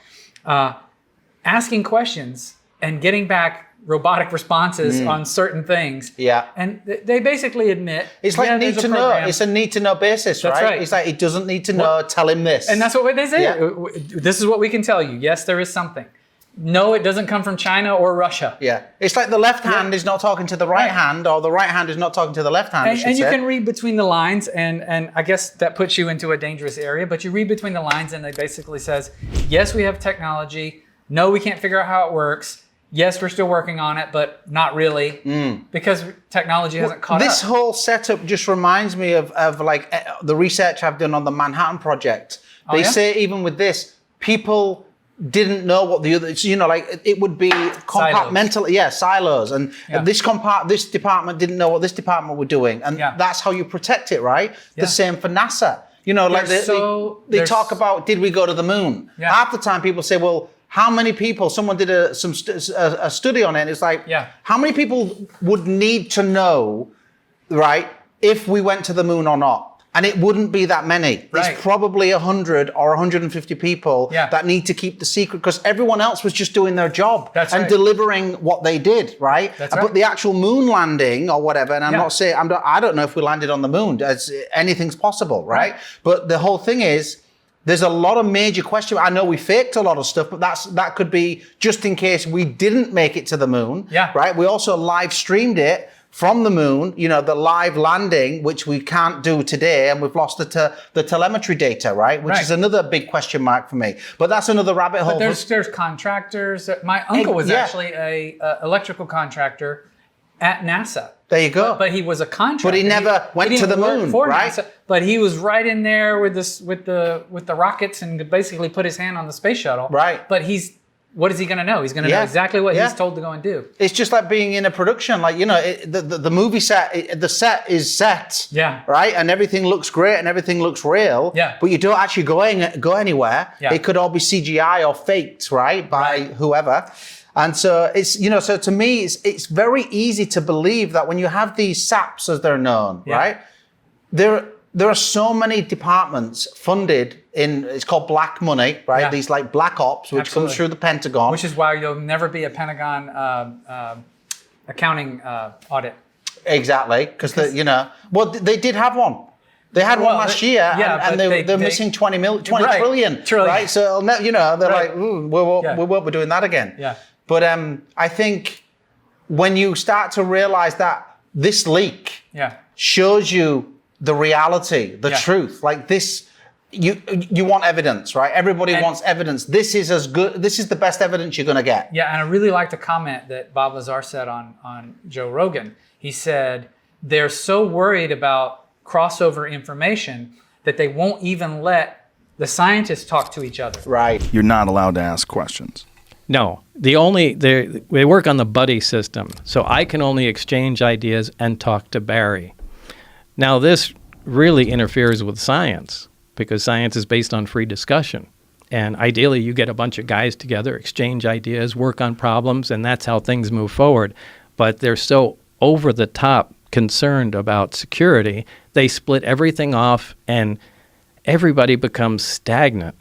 Asking questions and getting back robotic responses on certain things. Yeah. And they basically admit it's like need to know. It's a need to know basis, right? That's right. It's like he doesn't need to know. Tell him this. And that's what they say. This is what we can tell you. Yes, there is something. No, it doesn't come from China or Russia. Yeah. It's like the left hand is not talking to the right hand, or the right hand is not talking to the left hand. And you can read between the lines, and I guess that puts you into a dangerous area, but you read between the lines and it basically says, yes, we have technology. No, we can't figure out how it works. Yes, we're still working on it, but not really, because technology hasn't caught up. This whole setup just reminds me of like the research I've done on the Manhattan Project. They say even with this, people didn't know what the other, you know, like it would be compartmental, silos, and this department didn't know what this department were doing, and that's how you protect it, right? The same for NASA. You know, like they talk about, did we go to the moon? Half the time people say, well, how many people? Someone did a study on it. And it's like, how many people would need to know, right, if we went to the moon or not? And it wouldn't be that many. Right. It's probably 100 or 150 people that need to keep the secret, because everyone else was just doing their job and delivering what they did, right? But the actual moon landing or whatever, and I'm not saying, I don't know if we landed on the moon. Anything's possible, right? But the whole thing is, there's a lot of major questions. I know we faked a lot of stuff, but that could be just in case we didn't make it to the moon, right? We also live streamed it from the moon, you know, the live landing, which we can't do today, and we've lost the telemetry data, right? Which is another big question mark for me. But that's another rabbit hole. But there's contractors. My uncle was actually a electrical contractor at NASA. There you go. But he was a contractor. But he never went to the moon, right? But he was right in there with the rockets and basically put his hand on the space shuttle. Right. But what is he going to know? He's going to know exactly what he's told to go and do. It's just like being in a production, like, you know, the movie set, the set is set, right? And everything looks great and everything looks real, but you don't actually go anywhere. Yeah. It could all be CGI or faked, right, by whoever. And so it's, you know, so to me, it's very easy to believe that when you have these SAPs, as they're known, right, there are so many departments funded in, it's called black money, right? Yeah. These like black ops, which comes through the Pentagon. Which is why you'll never be a Pentagon accounting audit. Exactly, because you know, well, they did have one. They had one last year, and they're missing 20 trillion, right? So, you know, they're like, ooh, we won't be doing that again. Yeah. But I think when you start to realize that this leak shows you the reality, the truth, like this, you want evidence, right? Everybody wants evidence. This is as good. This is the best evidence you're going to get. Yeah, and I really liked a comment that Bob Lazar said on Joe Rogan. He said they're so worried about crossover information that they won't even let the scientists talk to each other. Right. You're not allowed to ask questions. No, they work on the buddy system, so I can only exchange ideas and talk to Barry. Now, this really interferes with science because science is based on free discussion. And ideally, you get a bunch of guys together, exchange ideas, work on problems, and that's how things move forward. But they're so over the top concerned about security, they split everything off and everybody becomes stagnant.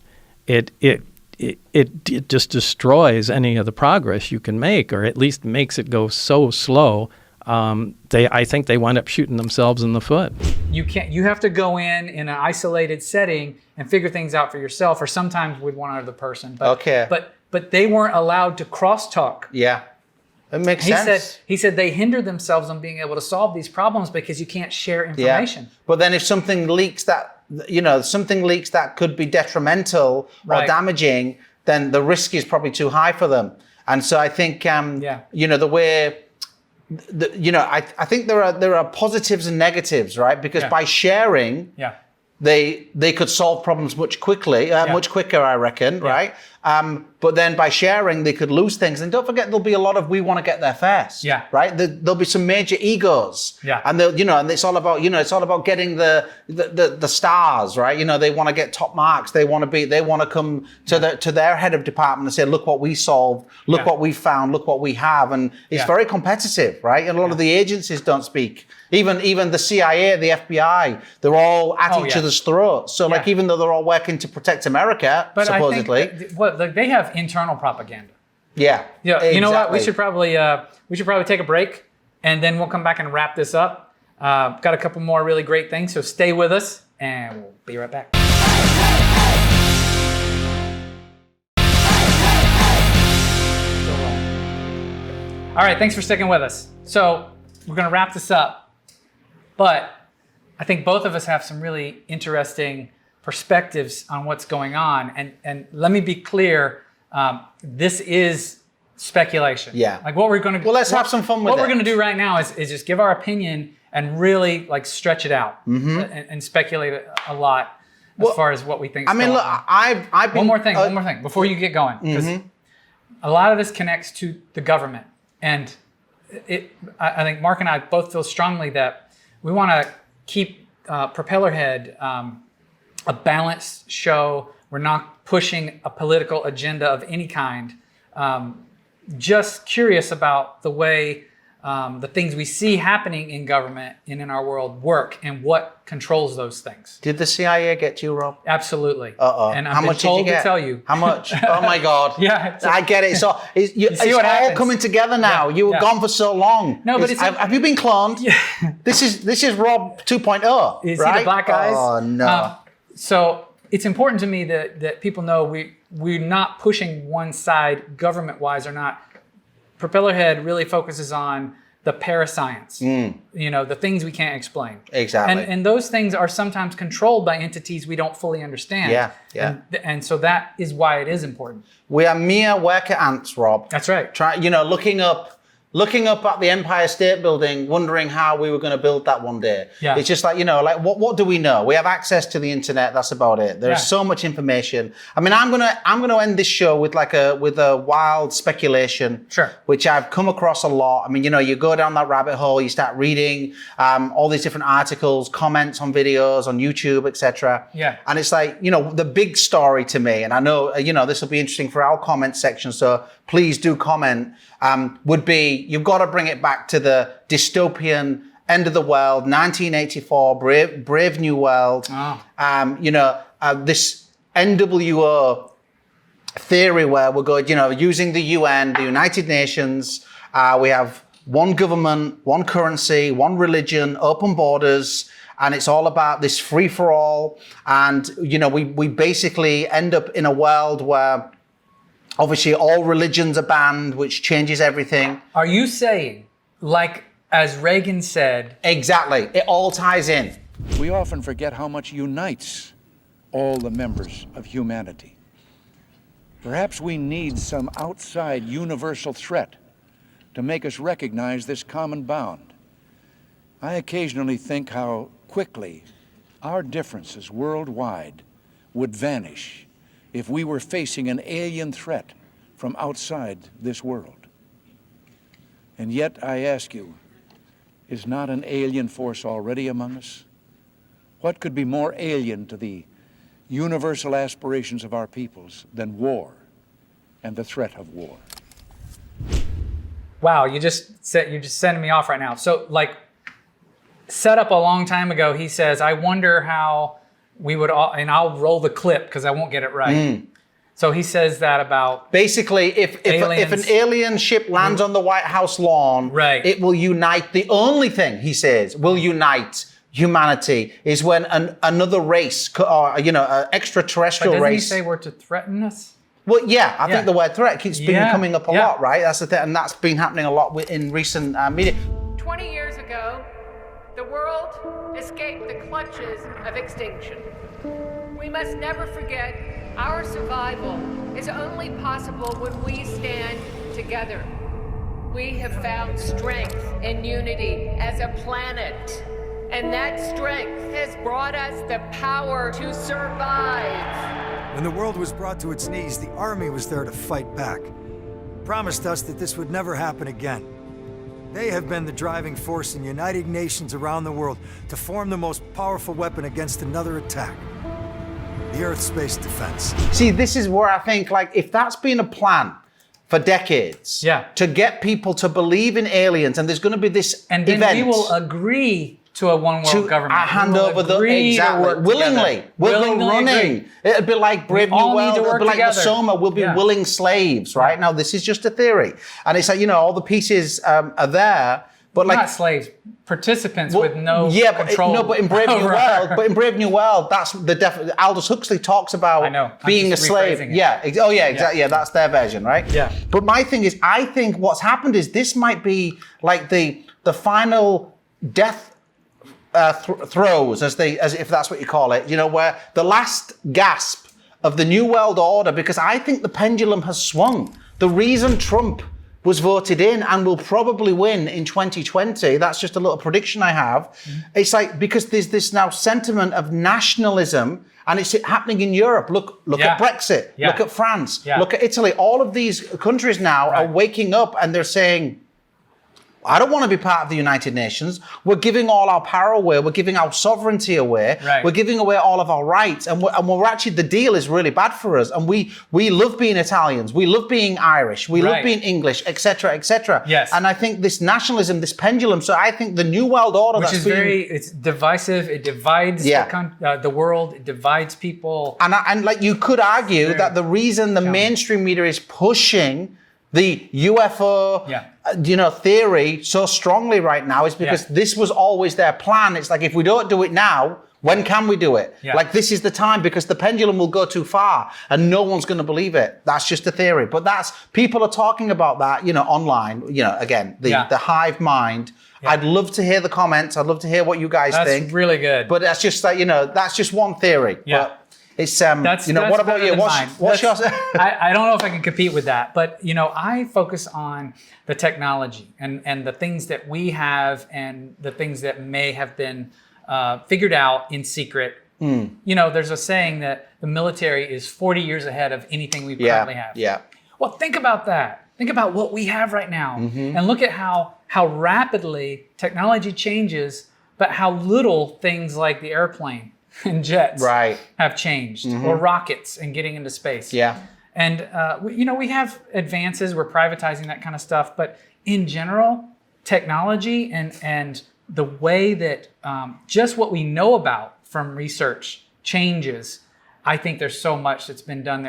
It just destroys any of the progress you can make, or at least makes it go so slow. I think they wind up shooting themselves in the foot. You have to go in an isolated setting and figure things out for yourself, or sometimes with one other person. But they weren't allowed to crosstalk. Yeah, it makes sense. He said they hindered themselves on being able to solve these problems because you can't share information. Yeah. But then if something leaks that, you know, something leaks that could be detrimental or damaging, then the risk is probably too high for them. And so I think, you know, the way. You know, I think there are positives and negatives, right? Because by sharing, they could solve problems much quicker, I reckon, right? But then by sharing, they could lose things. And don't forget, there'll be a lot of we want to get there first, right? There'll be some major egos, and they'll, you know, and it's all about, you know, it's all about getting the stars, right? You know, they want to get top marks. They want to come to their head of department and say, look what we solved, look what we found, look what we have, and it's very competitive, right? And a lot of the agencies don't speak. Even the CIA, the FBI, they're all at each other's throats. So, like, even though they're all working to protect America, but supposedly, I think they have internal propaganda. Yeah. You know what? We should probably take a break, and then we'll come back and wrap this up. Got a couple more really great things, so stay with us, and we'll be right back. All right, thanks for sticking with us. So we're going to wrap this up. But I think both of us have some really interesting perspectives on what's going on. And let me be clear, this is speculation. Yeah. Like what we're going to... Well, let's have some fun with it. What we're going to do right now is just give our opinion and really like stretch it out and speculate a lot as far as what we think. I mean, look, I've been... One more thing before you get going. Because a lot of this connects to the government. And I think Mark and I both feel strongly that we want to keep Propellerhead a balanced show. We're not pushing a political agenda of any kind. Just curious about the way the things we see happening in government and in our world work and what controls those things. Did the CIA get you, Rob? Absolutely. And And how much told did you get? To tell you. How much? Oh my God. I get it. So it's all happens. coming together now. You were gone for so long. No, but have you been cloned? This is Rob 2.0. You right? see the black eyes? Oh no. So it's important to me that people know we're not pushing one side government-wise or not. Propellerhead really focuses on the parascience, you know, the things we can't explain. Exactly. And those things are sometimes controlled by entities we don't fully understand. Yeah. And so that is why it is important. We are mere worker ants, Rob. That's right. Looking up looking up at the Empire State Building, wondering how we were going to build that one day. Yeah. It's just like, what do we know? We have access to the internet. That's about it. There's so much information. I mean, I'm gonna end this show with a wild speculation, which I've come across a lot. I mean, you go down that rabbit hole, you start reading all these different articles, comments on videos on YouTube, etc. Yeah. And it's like, the big story to me, and I know, this will be interesting for our comment section, so please do comment, would be, you've got to bring it back to the dystopian end of the world, 1984, Brave New World. This NWO theory where we're going, using the UN, the United Nations, we have one government, one currency, one religion, open borders, and it's all about this free-for-all. And, we basically end up in a world where obviously all religions are banned, which changes everything. Are you saying, like as Reagan said... Exactly. It all ties in. We often forget how much unites all the members of humanity. Perhaps we need some outside universal threat to make us recognize this common bond. I occasionally think how quickly our differences worldwide would vanish if we were facing an alien threat from outside this world. And yet, I ask you, is not an alien force already among us? What could be more alien to the universal aspirations of our peoples than war and the threat of war? Wow, you're just sending me off right now. So, set up a long time ago, he says, I wonder how we would all, and I'll roll the clip because I won't get it right. So he says that about basically if an alien ship lands on the White House lawn, it will unite. The only thing he says will unite humanity is when another race, or an extraterrestrial doesn't race. He say we're to threaten us? Well, yeah, I think the word threat keeps been coming up a lot, right? That's the thing, and that's been happening a lot in recent media. 20 years ago, the world escaped the clutches of extinction. We must never forget our survival is only possible when we stand together. We have found strength and unity as a planet, and that strength has brought us the power to survive. When the world was brought to its knees, the Army was there to fight back. Promised us that this would never happen again. They have been the driving force in uniting nations around the world to form the most powerful weapon against another attack. The Earth-space defense. See, this is where I think, if that's been a plan for decades, to get people to believe in aliens, and there's going to be this and then event, we will agree to a one world government. Hand over willingly. We'll go running. It'll be like Brave New World. It'll be like the Soma. We'll be willing slaves, right? Now, this is just a theory. And it's like, all the pieces are there. But not slaves, participants with no control. But in Brave New World, that's the Aldous Huxley talks about being a slave. Exactly. That's their version, right? Yeah. But my thing is, I think what's happened is this might be like the final death throes, as if that's what you call it. Where the last gasp of the New World Order, because I think the pendulum has swung. The reason Trump was voted in and will probably win in 2020. That's just a little prediction I have. It's because there's this now sentiment of nationalism, and it's happening in Europe. Look at Brexit. Look at France. Look at Italy. All of these countries now are waking up, and they're saying, I don't want to be part of the United Nations. We're giving all our power away. We're giving our sovereignty away. We're giving away all of our rights. And we're actually, the deal is really bad for us. And we love being Italians. We love being Irish. We love being English, etc., etc. Yes. And I think this nationalism, this pendulum, so I think the New World Order... Which is it's divisive. It divides the world. It divides people. And you could argue that the reason the mainstream media is pushing the UFO theory so strongly right now is because this was always their plan. It's like, if we don't do it now, when can we do it? This is the time, because the pendulum will go too far and no one's going to believe it. That's just a theory. But people are talking about that, online, again, the hive mind. I'd love to hear the comments. I'd love to hear what you guys think. That's really good. But that's just that's just one theory. Yeah. It's what about you? What's your? I don't know if I can compete with that, but I focus on the technology and the things that we have and the things that may have been figured out in secret. There's a saying that the military is 40 years ahead of anything we currently have. Yeah. Well, think about that. Think about what we have right now, and look at how rapidly technology changes, but how little things like the airplane and jets have changed, or rockets and getting into space. Yeah. And we have advances. We're privatizing that kind of stuff, but in general, technology and the way that just what we know about from research changes. I think there's so much that's been done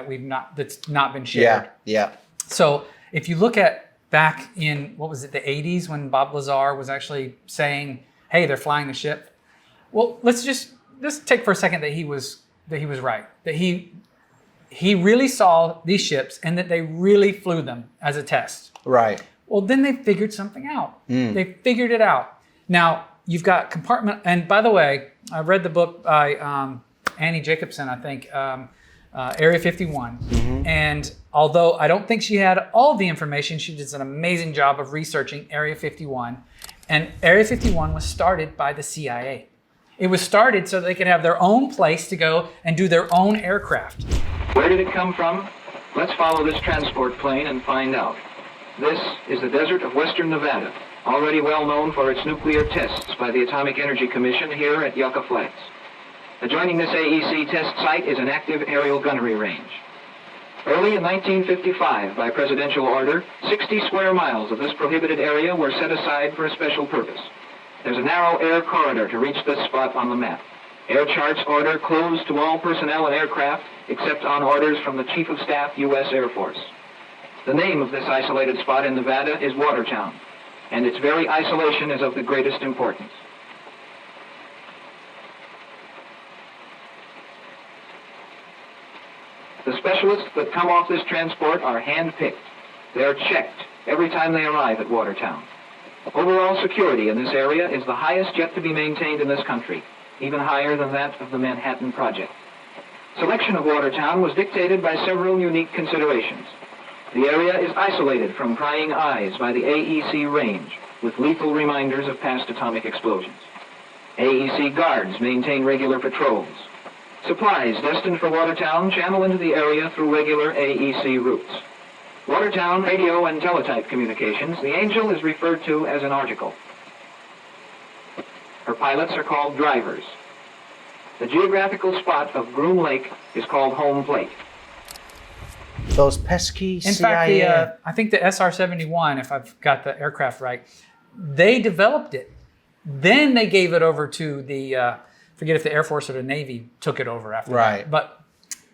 that's not been shared. Yeah. So if you look at back in the 80s when Bob Lazar was actually saying, "Hey, they're flying the ship." Well, let's just take for a second that he was right. That he really saw these ships and that they really flew them as a test. Right. Well, then they figured something out. They figured it out. Now you've got compartment. And by the way, I read the book by Annie Jacobsen, I think, Area 51. And although I don't think she had all the information, she did an amazing job of researching Area 51. And Area 51 was started by the CIA. It was started so they could have their own place to go and do their own aircraft. Where did it come from? Let's follow this transport plane and find out. This is the desert of western Nevada, already well known for its nuclear tests by the Atomic Energy Commission here at Yucca Flats. Adjoining this AEC test site is an active aerial gunnery range. Early in 1955, by presidential order, 60 square miles of this prohibited area were set aside for a special purpose. There's a narrow air corridor to reach this spot on the map. Air charts order closed to all personnel and aircraft, except on orders from the Chief of Staff, U.S. Air Force. The name of this isolated spot in Nevada is Watertown, and its very isolation is of the greatest importance. The specialists that come off this transport are hand-picked. They're checked every time they arrive at Watertown. Overall security in this area is the highest yet to be maintained in this country, even higher than that of the Manhattan Project. Selection of Watertown was dictated by several unique considerations. The area is isolated from prying eyes by the AEC range, with lethal reminders of past atomic explosions. AEC guards maintain regular patrols. Supplies destined for Watertown channel into the area through regular AEC routes. Watertown radio and teletype communications, the Angel is referred to as an article. Her pilots are called drivers. The geographical spot of Groom Lake is called home plate. Those pesky In CIA. fact, I think the SR-71, if I've got the aircraft right, they developed it. Then they gave it over to the, forget if the Air Force or the Navy took it over after that. But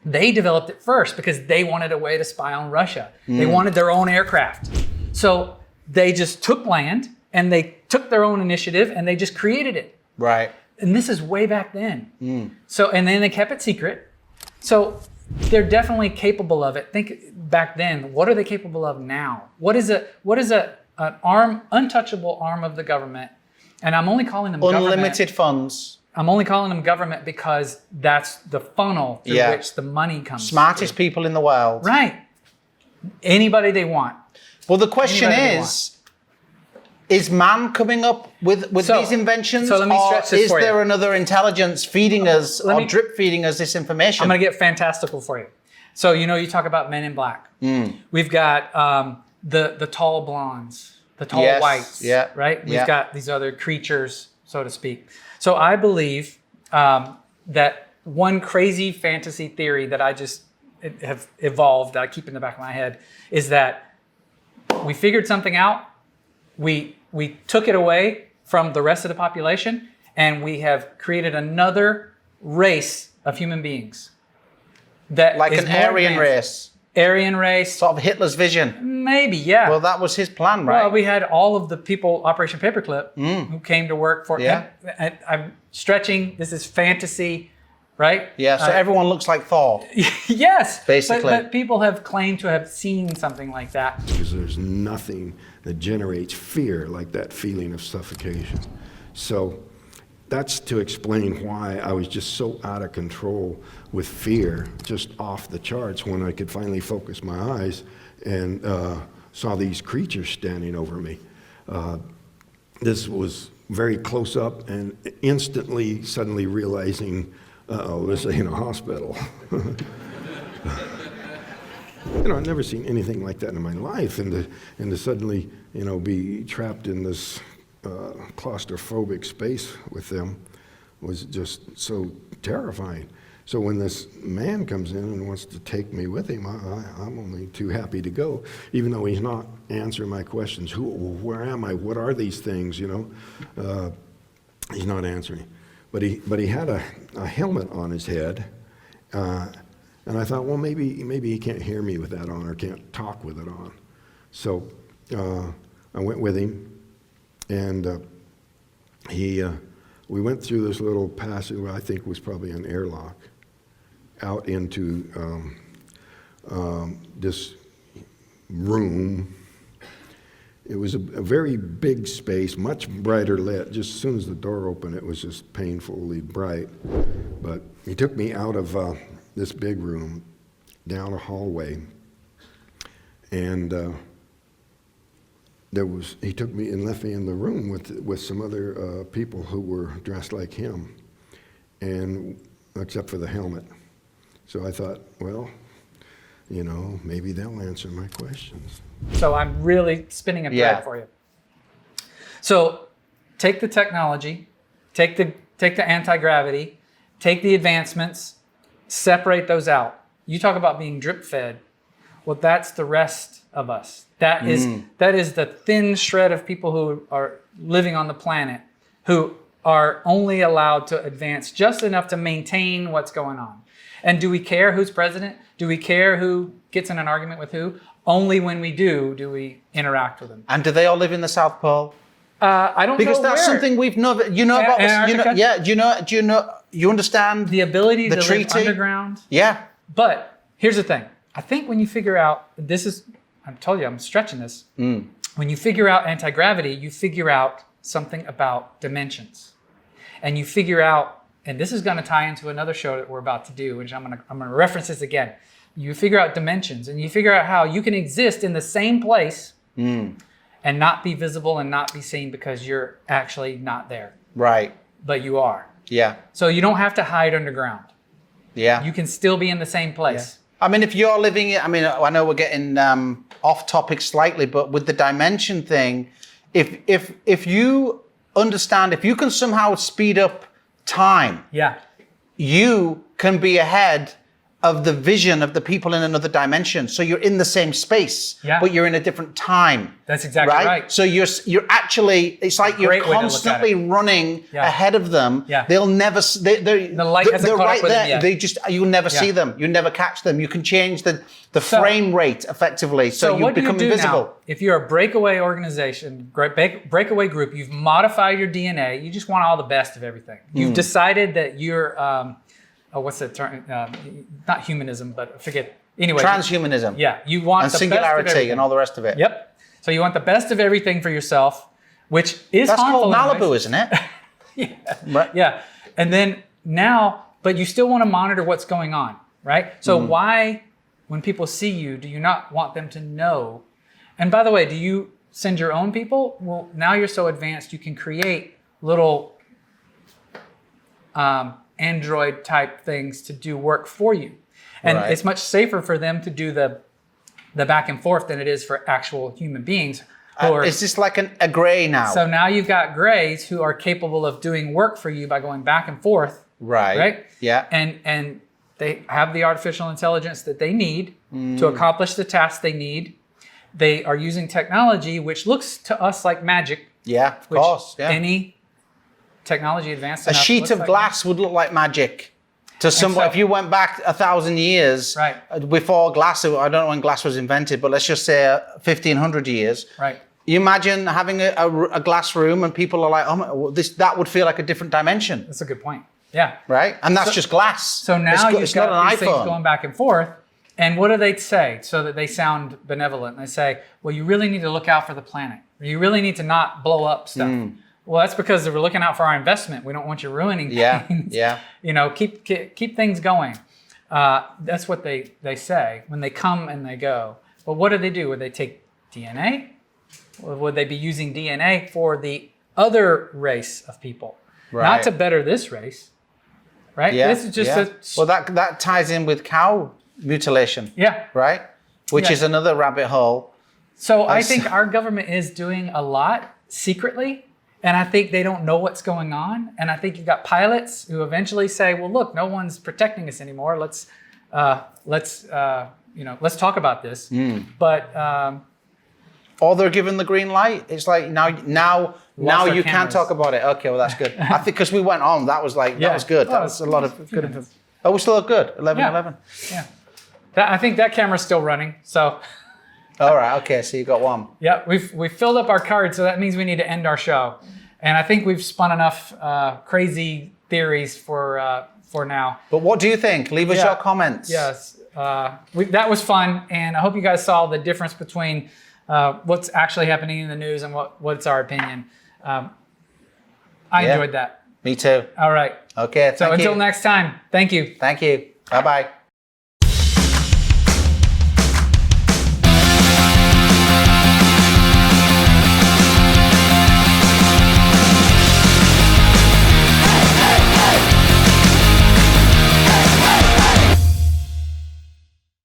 they developed it first because they wanted a way to spy on Russia. They wanted their own aircraft. So they just took land and they took their own initiative and they just created it. Right. And this is way back then. So, and then they kept it secret. So they're definitely capable of it. Think back then, what are they capable of now? What is an untouchable arm of the government? And I'm only calling them unlimited funds. I'm only calling them government because that's the funnel through which the money comes. Smartest people in the world. Right. Anybody they want. Well, the question is man coming up with these inventions? So let me stretch this for you. Is there another intelligence feeding us or drip feeding us this information? I'm going to get fantastical for you. So, you talk about Men in Black. We've got the tall blondes, the tall whites, right? We've got these other creatures, so to speak. So I believe that one crazy fantasy theory that I just have evolved, that I keep in the back of my head, is that we figured something out, we took it away from the rest of the population, and we have created another race of human beings. That like is an Aryan race. Aryan race. Sort of Hitler's vision. Maybe, yeah. Well, that was his plan, right? Well, we had all of the people, Operation Paperclip, who came to work for it. I'm stretching. This is fantasy, right? Yeah, so everyone looks like Thor. Yes. Basically. But people have claimed to have seen something like that. Because there's nothing that generates fear like that feeling of suffocation. So that's to explain why I was just so out of control with fear, just off the charts, when I could finally focus my eyes and saw these creatures standing over me. This was very close up, and instantly, suddenly realizing, uh-oh, this ain't a hospital. I've never seen anything like that in my life, and to suddenly, be trapped in this claustrophobic space with them was just so terrifying. So when this man comes in and wants to take me with him, I'm only too happy to go, even though he's not answering my questions. Where am I? What are these things? He's not answering. But he had a helmet on his head, and I thought, well, maybe he can't hear me with that on, or can't talk with it on. So I went with him, and we went through this little passage, what I think was probably an airlock, out into this room. It was a very big space, much brighter lit. Just as soon as the door opened, it was just painfully bright. But he took me out of this big room, down a hallway, and he took me and left me in the room with some other people who were dressed like him, and except for the helmet. So I thought, well, maybe they'll answer my questions. So I'm really spinning a thread for you. So take the technology, take the anti-gravity, take the advancements, separate those out. You talk about being drip fed. Well, that's the rest of us. That is the thin shred of people who are living on the planet, who are only allowed to advance just enough to maintain what's going on. And do we care who's president? Do we care who gets in an argument with who? Only when we do we interact with them. And do they all live in the South Pole? I don't know because that's where. something we've never. About this. You understand the ability the to treaty? Live underground? Yeah. But here's the thing. I think when you figure out I told you I'm stretching this. When you figure out anti-gravity, you figure out something about dimensions, and you figure out. And this is going to tie into another show that we're about to do, which I'm going to reference this again. You figure out dimensions, and you figure out how you can exist in the same place and not be visible and not be seen because you're actually not there. Right. But you are. Yeah. So you don't have to hide underground. Yeah. You can still be in the same place. Yeah. I mean, if you're living, I know we're getting off topic slightly, but with the dimension thing, if you understand, if you can somehow speed up time, you can be ahead of the vision of the people in another dimension. So you're in the same space, but you're in a different time. That's exactly right. So you're actually, it's like you're constantly running ahead of them. They'll never, the light hasn't caught right up with there. them yet. You'll never see them. You never catch them. You can change the frame rate effectively. So you become invisible. Now, if you're a breakaway organization, breakaway group, you've modified your DNA. You just want all the best of everything. You've decided that you're, what's the term? Not humanism, but I forget. Anyway. Transhumanism. Yeah. You want and the singularity best of everything. And all the rest of it. Yep. So you want the best of everything for yourself, which is That's harmful. called Malibu, isn't it? Yeah. And then now, but you still want to monitor what's going on, right? So why, when people see you, do you not want them to know? And by the way, do you send your own people? Well, now you're so advanced, you can create little Android type things to do work for you. And it's much safer for them to do the back and forth than it is for actual human beings. Is this like a gray now? So now you've got grays who are capable of doing work for you by going back and forth. Right? Yeah. And they have the artificial intelligence that they need to accomplish the tasks they need. They are using technology which looks to us like magic. Yeah, of course. Yeah. Any technology advanced a enough sheet of glass would look like magic to someone. If you went back 1,000 years before glass, I don't know when glass was invented, but let's just say 1,500 years. Right. You imagine having a glass room and people are like, oh my, that would feel like a different dimension. That's a good point. Yeah. Right? And that's just glass. So now you've got not these things going back and forth. And what do they say so that they sound benevolent? They say, well, you really need to look out for the planet. You really need to not blow up stuff. Well, that's because we're looking out for our investment. We don't want you ruining things. Yeah. You know, keep things going. That's what they say when they come and they go. But what do they do? Would they take DNA? Or would they be using DNA for the other race of people? Right. Not to better this race, right? Yeah. This is just well, that ties in with cow mutilation. Yeah. Right? Which Yeah. is another rabbit hole. So I think our government is doing a lot secretly, and I think they don't know what's going on. And I think you've got pilots who eventually say, "Well, look, no one's protecting us anymore. Let's talk about this." But or they're given the green light. It's like now you can talk about it. Okay, well that's good. I think because we went on, that was good. That was a lot of good info. Oh, we still look good. 11:11. Yeah. I think that camera's still running. So. All right. Okay. So you got one. Yeah, we've filled up our card, so that means we need to end our show. And I think we've spun enough crazy theories for now. But what do you think? Leave us your comments. Yes, that was fun, and I hope you guys saw the difference between what's actually happening in the news and what's our opinion. I enjoyed that. Me too. All right. Okay. So until next time, thank you. Thank you. Bye bye.